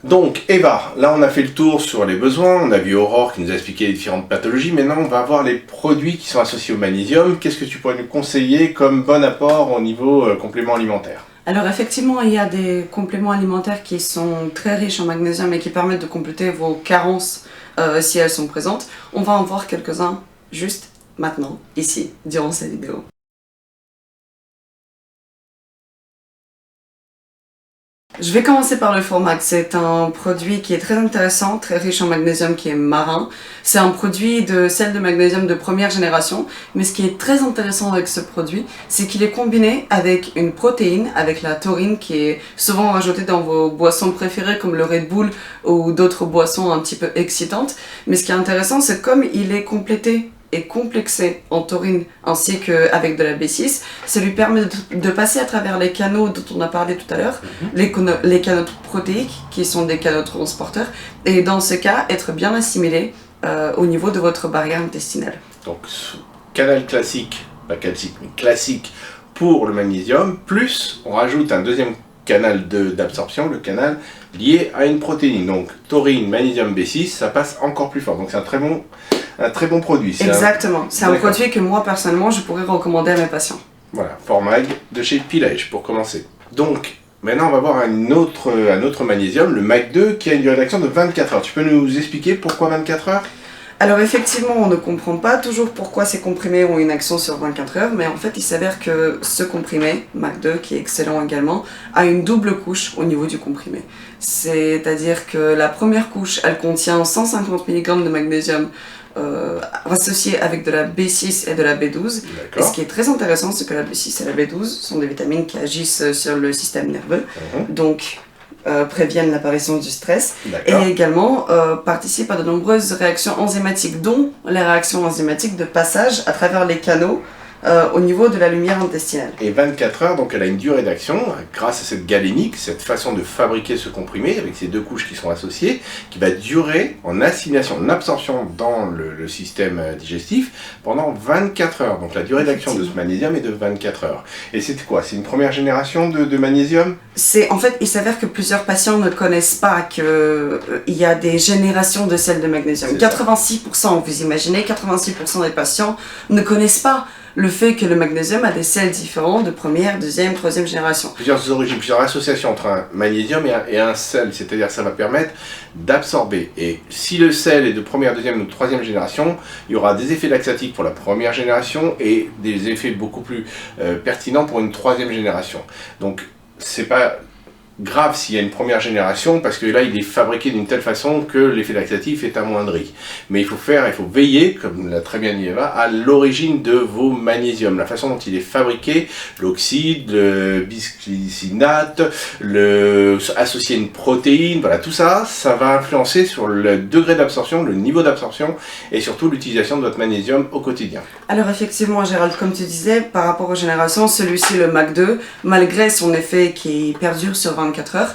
Donc Eva, là on a fait le tour sur les besoins, on a vu Aurore qui nous a expliqué les différentes pathologies, maintenant on va voir les produits qui sont associés au magnésium. Qu'est-ce que tu pourrais nous conseiller comme bon apport au niveau complément alimentaire? Alors effectivement, il y a des compléments alimentaires qui sont très riches en magnésium et qui permettent de compléter vos carences si elles sont présentes. On va en voir quelques-uns juste maintenant, ici, durant cette vidéo. Je vais commencer par le Formax. C'est un produit qui est très intéressant, très riche en magnésium, qui est marin. C'est un produit de sel de magnésium de première génération, mais ce qui est très intéressant avec ce produit, c'est qu'il est combiné avec une protéine, avec la taurine, qui est souvent rajoutée dans vos boissons préférées comme le Red Bull ou d'autres boissons un petit peu excitantes. Mais ce qui est intéressant, c'est comme il est complété et complexé en taurine ainsi qu'avec de la B6, ça lui permet de passer à travers les canaux dont on a parlé tout à l'heure, les canaux protéiques qui sont des canaux transporteurs, et dans ce cas, être bien assimilé au niveau de votre barrière intestinale. Donc canal classique, pas classique, mais classique pour le magnésium, plus on rajoute un deuxième canal d'absorption, le canal lié à une protéine. Donc taurine, magnésium, B6, ça passe encore plus fort. Donc c'est un très bon produit. Exactement, c'est un produit que moi personnellement je pourrais recommander à mes patients. Voilà, Formag de chez Pilège pour commencer. Donc maintenant on va voir un autre magnésium, le MAG2, qui a une durée d'action de 24 heures. Tu peux nous expliquer pourquoi 24 heures? Alors effectivement, on ne comprend pas toujours pourquoi ces comprimés ont une action sur 24 heures, mais en fait il s'avère que ce comprimé, MAG2, qui est excellent également, a une double couche au niveau du comprimé. C'est-à-dire que la première couche, elle contient 150 mg de magnésium associé avec de la B6 et de la B12. Et ce qui est très intéressant, c'est que la B6 et la B12 sont des vitamines qui agissent sur le système nerveux, donc préviennent l'apparition du stress, et également participent à de nombreuses réactions enzymatiques, dont les réactions enzymatiques de passage à travers les canaux au niveau de la lumière intestinale. Et 24 heures, donc elle a une durée d'action, grâce à cette galénique, cette façon de fabriquer ce comprimé, avec ces deux couches qui sont associées, qui va durer en assimilation, en absorption dans le système digestif pendant 24 heures. Donc la durée d'action de ce magnésium est de 24 heures. Et c'est quoi? C'est une première génération de magnésium? En fait, il s'avère que plusieurs patients ne connaissent pas qu'il y a des générations de sels de magnésium. 86%, vous imaginez, 86% des patients ne connaissent pas le fait que le magnésium a des sels différents de première, deuxième, troisième génération. Plusieurs origines, plusieurs associations entre un magnésium et un sel, c'est-à-dire que ça va permettre d'absorber. Et si le sel est de première, deuxième ou troisième génération, il y aura des effets laxatifs pour la première génération et des effets beaucoup plus pertinents pour une troisième génération. Donc c'est pas grave s'il y a une première génération, parce que là il est fabriqué d'une telle façon que l'effet laxatif est amoindri. Mais il faut veiller, comme l'a très bien dit Eva, à l'origine de vos magnésiums, la façon dont il est fabriqué, l'oxyde, le bisglycinate, associé à une protéine, voilà, tout ça, ça va influencer sur le degré d'absorption, le niveau d'absorption et surtout l'utilisation de votre magnésium au quotidien. Alors effectivement Gérald, comme tu disais, par rapport aux générations, celui-ci, le MAG2, malgré son effet qui perdure sur 24 heures,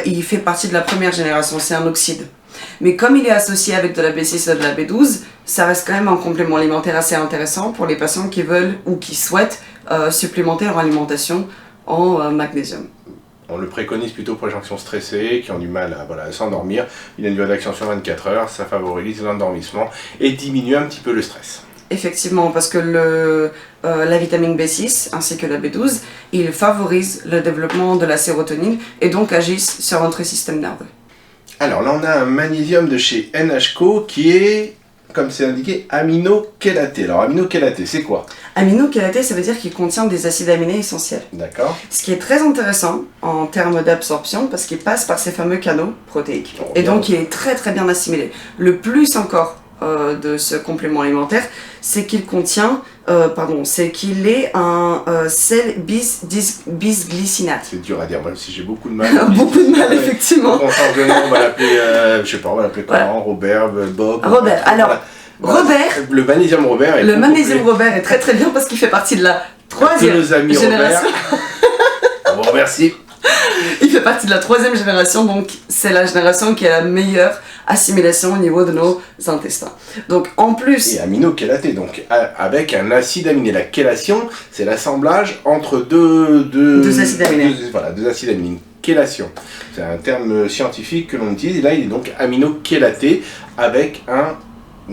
il fait partie de la première génération, c'est un oxyde. Mais comme il est associé avec de la B6 et de la B12, ça reste quand même un complément alimentaire assez intéressant pour les patients qui veulent ou qui souhaitent supplémenter leur alimentation en magnésium. On le préconise plutôt pour les gens qui sont stressés, qui ont du mal à s'endormir. Il a une durée d'action sur 24 heures, ça favorise l'endormissement et diminue un petit peu le stress. Effectivement, parce que la vitamine B6 ainsi que la B12, ils favorisent le développement de la sérotonine et donc agissent sur notre système nerveux. Alors là on a un magnésium de chez NHCO qui est, comme c'est indiqué, aminochélaté. Alors aminochélaté, c'est quoi? Aminochélaté, ça veut dire qu'il contient des acides aminés essentiels. D'accord. Ce qui est très intéressant en termes d'absorption parce qu'il passe par ces fameux canaux protéiques. Et donc il est très très bien assimilé. Le plus encore de ce complément alimentaire, c'est qu'il contient, c'est qu'il est un sel bisglycinate. C'est dur à dire, même si j'ai beaucoup de mal. Beaucoup de mal, effectivement. Donc on change de nom, on va l'appeler, je sais pas, on va l'appeler comment, Robert, Bob. Robert, alors, Robert. Le magnésium Robert est. Le magnésium Robert est très très bien parce qu'il fait partie de la troisième génération. Robert. Bon, merci. Il fait partie de la 3e génération, donc c'est la génération qui a la meilleure assimilation au niveau de nos intestins. Donc en plus... Et aminochélaté, donc avec un acide aminé. La chélation, c'est l'assemblage entre deux acides aminés. Deux acides aminés. Chélation, c'est un terme scientifique que l'on utilise. Et là, il est donc aminochélaté avec un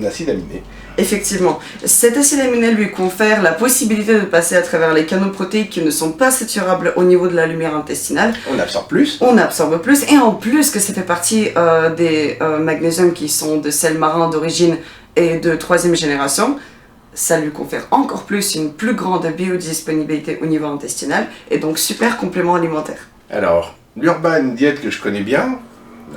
acide aminé. Effectivement, cet acide aminé lui confère la possibilité de passer à travers les canaux protéiques qui ne sont pas saturables au niveau de la lumière intestinale. On absorbe plus. On absorbe plus, et en plus que ça fait partie des magnésiums qui sont de sels marins d'origine et de 3e génération, ça lui confère encore plus une plus grande biodisponibilité au niveau intestinal, et donc super complément alimentaire. Alors, l'Urban Diet que je connais bien,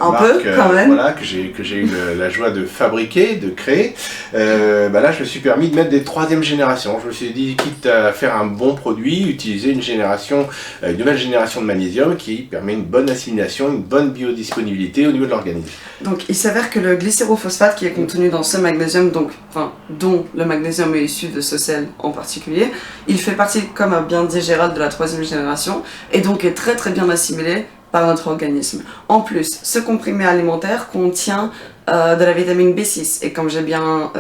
un peu, quand même. Voilà, que j'ai eu la joie de fabriquer, de créer. Là, je me suis permis de mettre des 3e générations. Je me suis dit, quitte à faire un bon produit, utiliser une nouvelle génération de magnésium qui permet une bonne assimilation, une bonne biodisponibilité au niveau de l'organisme. Donc, il s'avère que le glycérophosphate qui est contenu dans ce magnésium, dont le magnésium est issu de ce sel en particulier, il fait partie, comme a bien dit Gérald, de la 3e génération, et donc est très très bien assimilé par notre organisme. En plus, ce comprimé alimentaire contient de la vitamine B6, et comme j'ai bien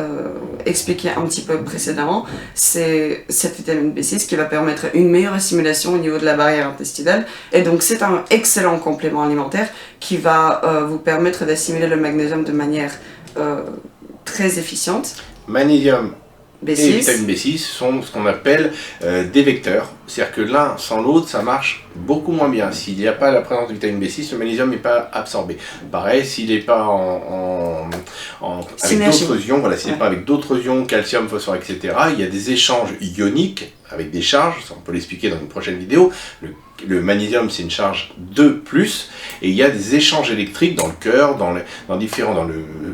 expliqué un petit peu précédemment, c'est cette vitamine B6 qui va permettre une meilleure assimilation au niveau de la barrière intestinale, et donc c'est un excellent complément alimentaire qui va vous permettre d'assimiler le magnésium de manière très efficiente. Magnésium B6. Et vitamine B6 sont ce qu'on appelle des vecteurs. C'est-à-dire que l'un sans l'autre, ça marche beaucoup moins bien. S'il n'y a pas la présence de vitamine B6, le magnésium n'est pas absorbé. Pareil, s'il n'est pas avec d'autres ions, s'il n'est pas avec d'autres ions, calcium, phosphore, etc., il y a des échanges ioniques avec des charges, ça on peut l'expliquer dans une prochaine vidéo. Le magnésium, c'est une charge 2+, et il y a des échanges électriques dans le cœur, dans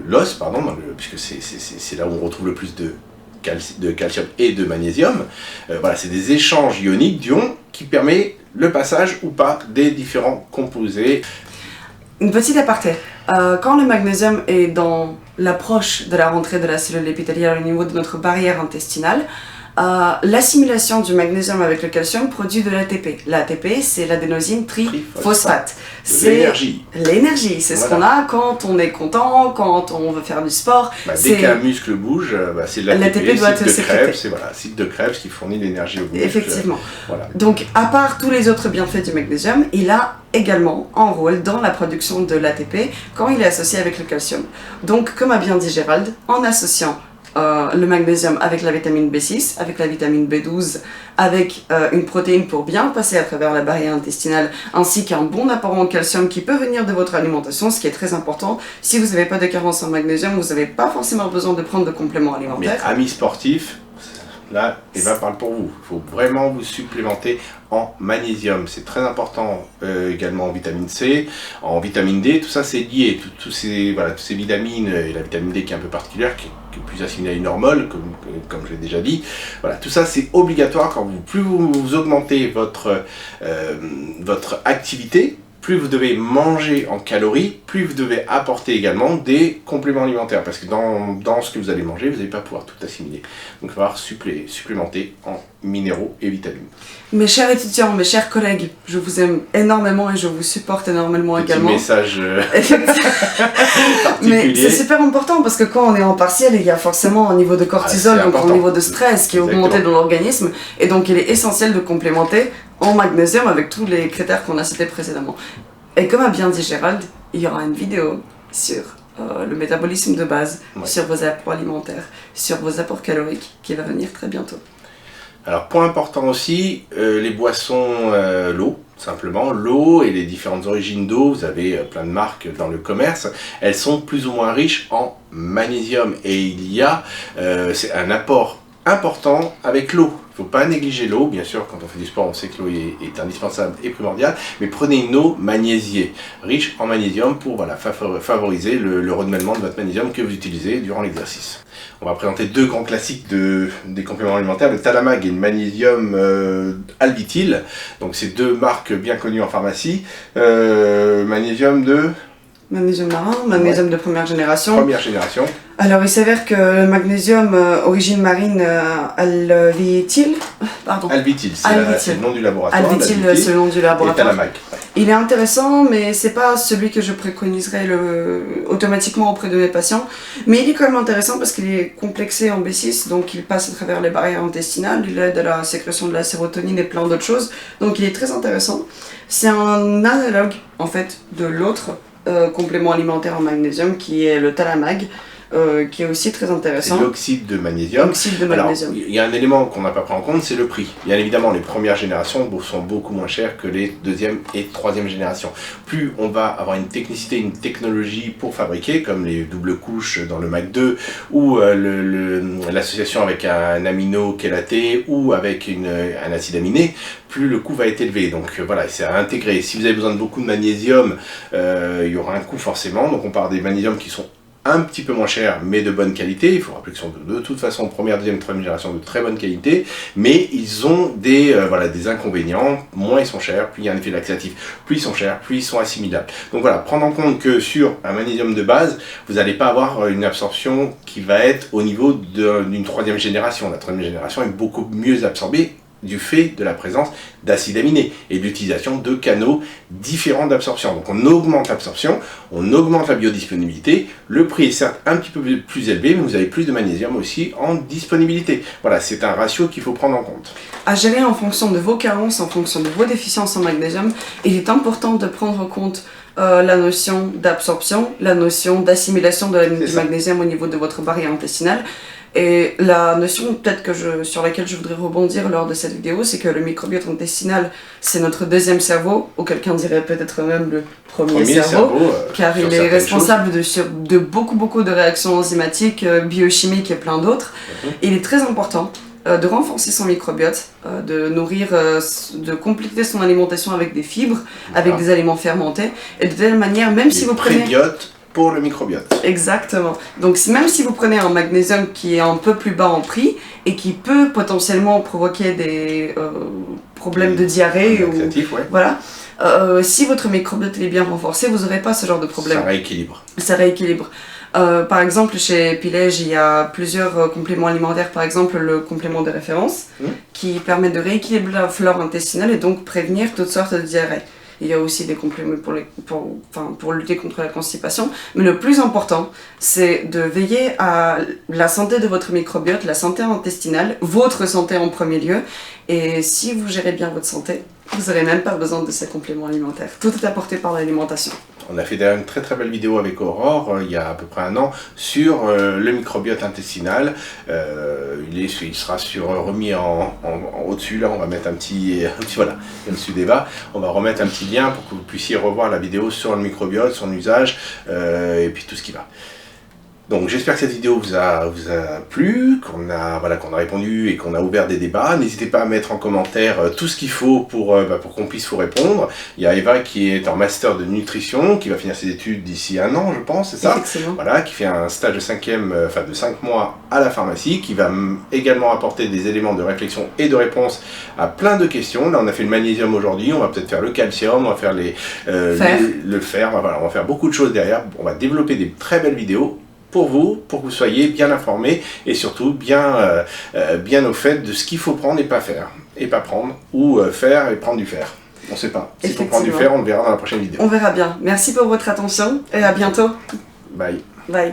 l'os, puisque c'est là où on retrouve le plus de calcium et de magnésium. C'est des échanges ioniques d'ions qui permettent le passage ou pas des différents composés. Une petite aparté. Quand le magnésium est dans l'approche de la rentrée de la cellule épithéliale au niveau de notre barrière intestinale, l'assimilation du magnésium avec le calcium produit de l'ATP. L'ATP, c'est l'adénosine triphosphate. C'est l'énergie. L'énergie, c'est ce qu'on a quand on est content, quand on veut faire du sport. Dès qu'un muscle bouge, c'est l'ATP, cycle de Krebs qui fournit l'énergie au muscle. Effectivement. Donc, à part tous les autres bienfaits du magnésium, il a également un rôle dans la production de l'ATP quand il est associé avec le calcium. Donc, comme a bien dit Gérald, en associant le magnésium avec la vitamine B6, avec la vitamine B12, avec une protéine pour bien passer à travers la barrière intestinale, ainsi qu'un bon apport en calcium qui peut venir de votre alimentation, ce qui est très important. Si vous n'avez pas de carence en magnésium, vous n'avez pas forcément besoin de prendre de compléments alimentaires. Mais amis sportifs, là, Eva parle pour vous. Il faut vraiment vous supplémenter en magnésium. C'est très important également en vitamine C, en vitamine D. Tout ça, c'est lié. Toutes ces vitamines, et la vitamine D qui est un peu particulière, qui est plus assimilée à une hormone, comme je l'ai déjà dit. Tout ça, c'est obligatoire. Plus vous augmentez votre activité, plus vous devez manger en calories, plus vous devez apporter également des compléments alimentaires. Parce que dans ce que vous allez manger, vous n'allez pas pouvoir tout assimiler. Donc il va falloir supplémenter en minéraux et vitamines. Mes chers étudiants, mes chers collègues, je vous aime énormément et je vous supporte énormément également. Message Mais c'est super important parce que quand on est en partiel, il y a forcément un niveau de cortisol, donc un niveau de stress qui est augmenté dans l'organisme. Et donc il est essentiel de complémenter en magnésium avec tous les critères qu'on a cités précédemment. Et comme a bien dit Gérald, il y aura une vidéo sur le métabolisme de base, sur vos apports alimentaires, sur vos apports caloriques qui va venir très bientôt. Alors point important aussi, les boissons, l'eau, simplement. L'eau et les différentes origines d'eau, vous avez plein de marques dans le commerce, elles sont plus ou moins riches en magnésium. Et il y a c'est un apport important avec l'eau. Il ne faut pas négliger l'eau, bien sûr, quand on fait du sport, on sait que l'eau est indispensable et primordiale, mais prenez une eau magnésiée, riche en magnésium pour favoriser le renouvellement de votre magnésium que vous utilisez durant l'exercice. On va présenter deux grands classiques des compléments alimentaires, le Talamag et le magnésium albityl. Donc c'est deux marques bien connues en pharmacie. Magnésium de Magnésium marin, magnésium de première génération. Première génération. Alors il s'avère que le magnésium origine marine alvityl, Alvityl, c'est le nom du laboratoire. Alvityl, c'est le nom du Et laboratoire. Talamac. Il est intéressant, mais c'est pas celui que je préconiserais automatiquement auprès de mes patients. Mais il est quand même intéressant parce qu'il est complexé en B6, donc il passe à travers les barrières intestinales, il aide à la sécrétion de la sérotonine et plein d'autres choses. Donc il est très intéressant. C'est un analogue en fait de l'autre complément alimentaire en magnésium qui est le Talamag. Qui est aussi très intéressant. C'est l'oxyde de magnésium. L'oxyde de magnésium. Alors, il y a un élément qu'on n'a pas pris en compte, c'est le prix. Bien évidemment, les premières générations sont beaucoup moins chères que les deuxième et troisième générations. Plus on va avoir une technicité, une technologie pour fabriquer, comme les doubles couches dans le Mac 2, ou l'association avec un amino chélaté, ou avec un acide aminé, plus le coût va être élevé. Donc voilà, c'est à intégrer. Si vous avez besoin de beaucoup de magnésium, il y aura un coût forcément. Donc on parle des magnésiums qui sont un petit peu moins cher, mais de bonne qualité. Il faut rappeler qu'ils sont de toute façon première, deuxième, troisième génération de très bonne qualité, mais ils ont des inconvénients. Moins ils sont chers, plus il y a un effet laxatif, plus ils sont chers, plus ils sont assimilables. Donc voilà, prendre en compte que sur un magnésium de base, vous n'allez pas avoir une absorption qui va être au niveau d'une troisième génération. La troisième génération est beaucoup mieux absorbée du fait de la présence d'acides aminés et de l'utilisation de canaux différents d'absorption. Donc on augmente l'absorption, on augmente la biodisponibilité, le prix est certes un petit peu plus élevé, mais vous avez plus de magnésium aussi en disponibilité. Voilà, c'est un ratio qu'il faut prendre en compte. À gérer en fonction de vos carences, en fonction de vos déficiences en magnésium, il est important de prendre en compte la notion d'absorption, la notion d'assimilation du magnésium au niveau de votre barrière intestinale. Et la notion peut-être sur laquelle je voudrais rebondir lors de cette vidéo, c'est que le microbiote intestinal, c'est notre deuxième cerveau, ou quelqu'un dirait peut-être même le premier cerveau, car il est responsable de beaucoup de réactions enzymatiques, biochimiques et plein d'autres. Il est très important de renforcer son microbiote, de nourrir, de compléter son alimentation avec des fibres, avec des aliments fermentés, et de telle manière, même si vous prenez... pour le microbiote. Exactement. Donc même si vous prenez un magnésium qui est un peu plus bas en prix et qui peut potentiellement provoquer des problèmes de diarrhée, voilà, si votre microbiote est bien renforcé, vous n'aurez pas ce genre de problème. Ça rééquilibre. Par exemple, chez Pilège, il y a plusieurs compléments alimentaires, par exemple le complément de référence, qui permet de rééquilibrer la flore intestinale et donc prévenir toutes sortes de diarrhées. Il y a aussi des compléments pour lutter contre la constipation. Mais le plus important, c'est de veiller à la santé de votre microbiote, la santé intestinale, votre santé en premier lieu. Et si vous gérez bien votre santé, vous n'aurez même pas besoin de ces compléments alimentaires. Tout est apporté par l'alimentation. On a fait d'ailleurs une très belle vidéo avec Aurore, il y a à peu près un an, sur le microbiote intestinal. Il sera remis en au-dessus, là on va mettre un petit voilà, il y a le dessus des bas. On va remettre un petit lien pour que vous puissiez revoir la vidéo sur le microbiote, son usage, et puis tout ce qui va. Donc j'espère que cette vidéo vous a plu, qu'on a répondu et qu'on a ouvert des débats. N'hésitez pas à mettre en commentaire tout ce qu'il faut pour qu'on puisse vous répondre. Il y a Eva qui est en master de nutrition, qui va finir ses études d'ici 1 an, je pense, c'est ça? Excellent. Voilà, qui fait un stage de 5 mois à la pharmacie, qui va également apporter des éléments de réflexion et de réponse à plein de questions. Là on a fait le magnésium aujourd'hui, on va peut-être faire le calcium, on va faire le fer, voilà, on va faire beaucoup de choses derrière. On va développer des très belles vidéos pour que vous soyez bien informés et surtout bien au fait de ce qu'il faut prendre et pas faire, et pas prendre, ou faire et prendre du fer. On ne sait pas. S'il faut prendre du fer, on le verra dans la prochaine vidéo. On verra bien. Merci pour votre attention et à bientôt. Bye. Bye.